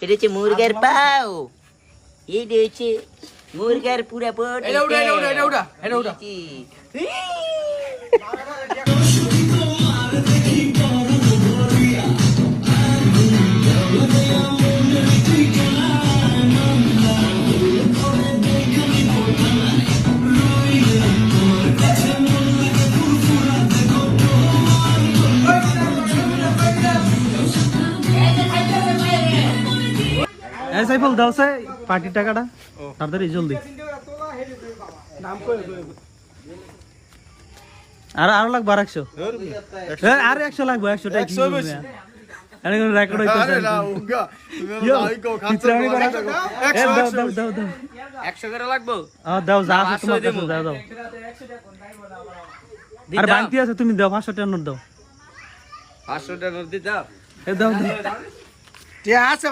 এটা হচ্ছে মুরগের পাও, এটা হচ্ছে মুরগের পুরা পট। এটা সাইফুল দাও সে পার্টির টাকাটা তাড়াতাড়ি জলদি। আরো লাগবে আর 100, আর 100 লাগবে। 100 টাকা রেকর্ড হইতেছে। 100 করে লাগবে। দাও যা আছে তোমার কাছে, দাও। আর বান্তি আছে, তুমি দাও 500 টাকা নোট দাও। 500 টাকা নোট দি দাও। দাও ঠিক আছে।